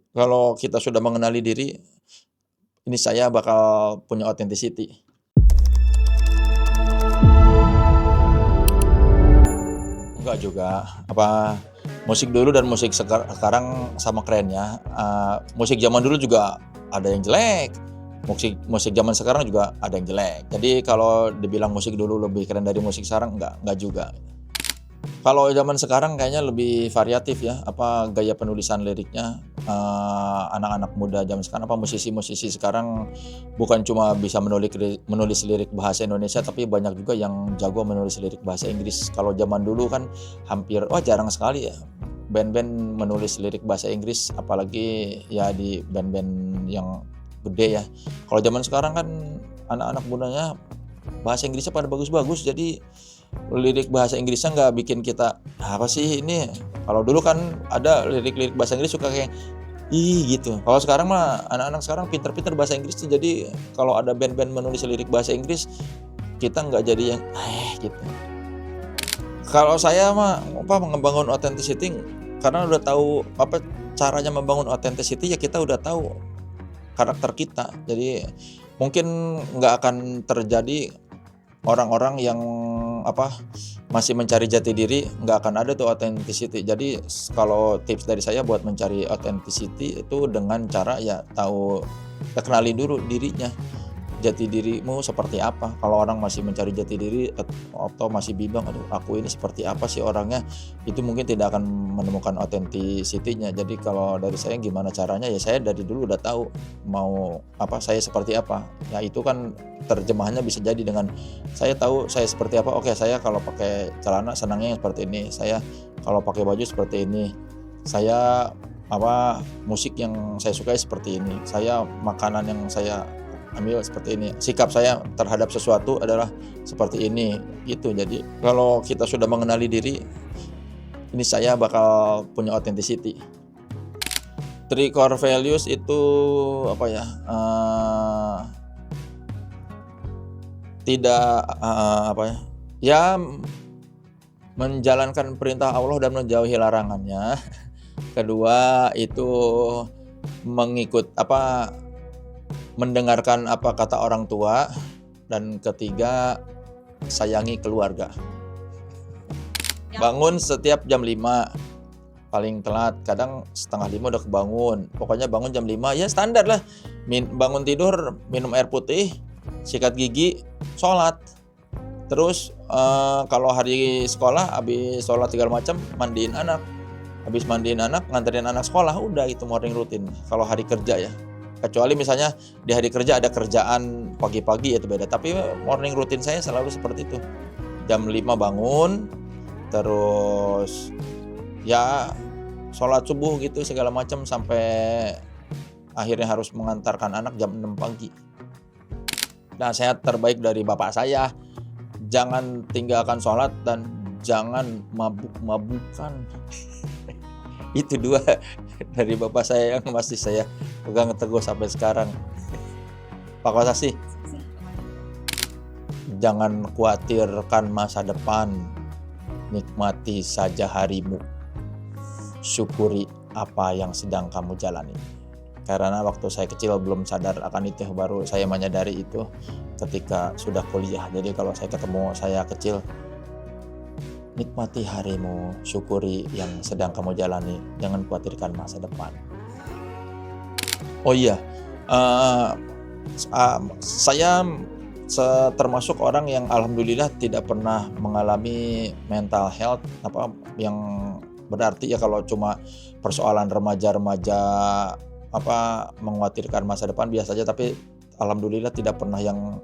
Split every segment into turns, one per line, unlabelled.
Kalau kita sudah mengenali diri, ini saya bakal punya authenticity. Enggak juga, musik dulu dan musik sekarang sama kerennya, musik zaman dulu juga ada yang jelek, musik musik zaman sekarang juga ada yang jelek. Jadi kalau dibilang musik dulu lebih keren dari musik sekarang, enggak juga. Kalau zaman sekarang kayaknya lebih variatif ya, gaya penulisan liriknya, anak-anak muda zaman sekarang, musisi-musisi sekarang bukan cuma bisa menulis lirik bahasa Indonesia, tapi banyak juga yang jago menulis lirik bahasa Inggris. Kalau zaman dulu kan jarang sekali ya band-band menulis lirik bahasa Inggris, apalagi ya di band-band yang gede ya. Kalau zaman sekarang kan anak-anak mudanya bahasa Inggrisnya pada bagus-bagus, jadi lirik bahasa Inggrisnya nggak bikin kita, "Apa sih ini?" Kalau dulu kan ada lirik-lirik bahasa Inggris suka kayak, "Ih," gitu. Kalau sekarang mah anak-anak sekarang pinter-pinter bahasa Inggris tuh, jadi kalau ada band-band menulis lirik bahasa Inggris, kita nggak jadi yang, gitu. Kalau saya mah, ngebangun authenticity karena udah tahu, caranya membangun authenticity ya kita udah tahu karakter kita. Jadi mungkin nggak akan terjadi orang-orang yang masih mencari jati diri, nggak akan ada tuh authenticity. Jadi kalau tips dari saya buat mencari authenticity itu dengan cara ya tahu, ya kenali dulu dirinya. Jati dirimu seperti apa? Kalau orang masih mencari jati diri atau masih bimbang, "Aduh, aku ini seperti apa sih orangnya?" Itu mungkin tidak akan menemukan authenticity-nya. Jadi kalau dari saya gimana caranya, ya saya dari dulu udah tahu mau saya seperti apa. Ya itu kan terjemahannya bisa jadi dengan saya tahu saya seperti apa, oke saya kalau pakai celana senangnya yang seperti ini, saya kalau pakai baju seperti ini, saya musik yang saya sukai seperti ini, saya makanan yang saya ambil seperti ini, sikap saya terhadap sesuatu adalah seperti ini, gitu. Jadi kalau kita sudah mengenali diri, ini saya bakal punya authenticity. 3 core values itu tidak, ya menjalankan perintah Allah dan menjauhi larangannya. Kedua itu mengikut mendengarkan apa kata orang tua, dan ketiga sayangi keluarga. Bangun setiap jam 5, paling telat kadang setengah 5 udah kebangun. Pokoknya bangun jam 5 ya standar lah. Bangun tidur, minum air putih, sikat gigi, sholat. Terus kalau hari sekolah habis sholat segala macam, mandiin anak. Habis mandiin anak, nganterin anak sekolah, udah itu morning routine. Kalau hari kerja ya. Kecuali misalnya di hari kerja ada kerjaan pagi-pagi itu beda, tapi morning routine saya selalu seperti itu. Jam 5 bangun, terus ya sholat subuh gitu segala macam sampai akhirnya harus mengantarkan anak jam 6 pagi. Nasihat terbaik dari bapak saya, jangan tinggalkan sholat dan jangan mabuk-mabukan. Itu 2 dari bapak saya yang masih saya pegang teguh sampai sekarang. Pak Kosa sih, jangan khawatirkan masa depan, nikmati saja harimu, syukuri apa yang sedang kamu jalani. Karena waktu saya kecil belum sadar akan itu, baru saya menyadari itu ketika sudah kuliah. Jadi kalau saya ketemu saya kecil, nikmati harimu, syukuri yang sedang kamu jalani, jangan khawatirkan masa depan. Oh iya, saya termasuk orang yang alhamdulillah tidak pernah mengalami mental health yang berarti ya kalau cuma persoalan remaja-remaja mengkhawatirkan masa depan biasa saja, tapi alhamdulillah tidak pernah yang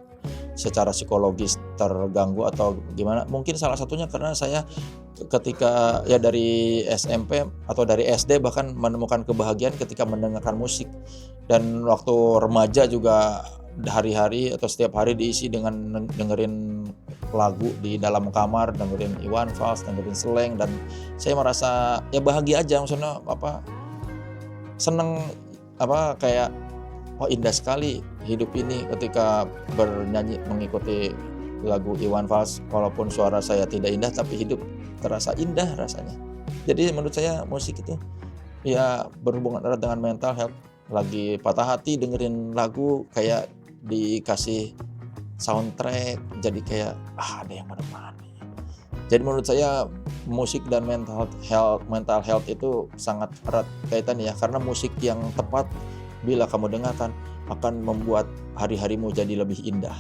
secara psikologis terganggu atau gimana. Mungkin salah satunya karena saya ketika ya dari SMP atau dari SD bahkan menemukan kebahagiaan ketika mendengarkan musik. Dan waktu remaja juga hari-hari atau setiap hari diisi dengan dengerin lagu di dalam kamar, dengerin Iwan Fals, dengerin Slank, dan saya merasa ya bahagia aja, maksudnya seneng kayak indah sekali hidup ini ketika bernyanyi mengikuti lagu Iwan Fals. Walaupun suara saya tidak indah tapi hidup terasa indah rasanya. Jadi menurut saya musik itu ya berhubungan erat dengan mental health. Lagi patah hati dengerin lagu kayak dikasih soundtrack, jadi kayak, ada yang menemani. Jadi menurut saya musik dan mental health itu sangat erat kaitan ya, karena musik yang tepat bila kamu dengarkan akan membuat hari-harimu jadi lebih indah.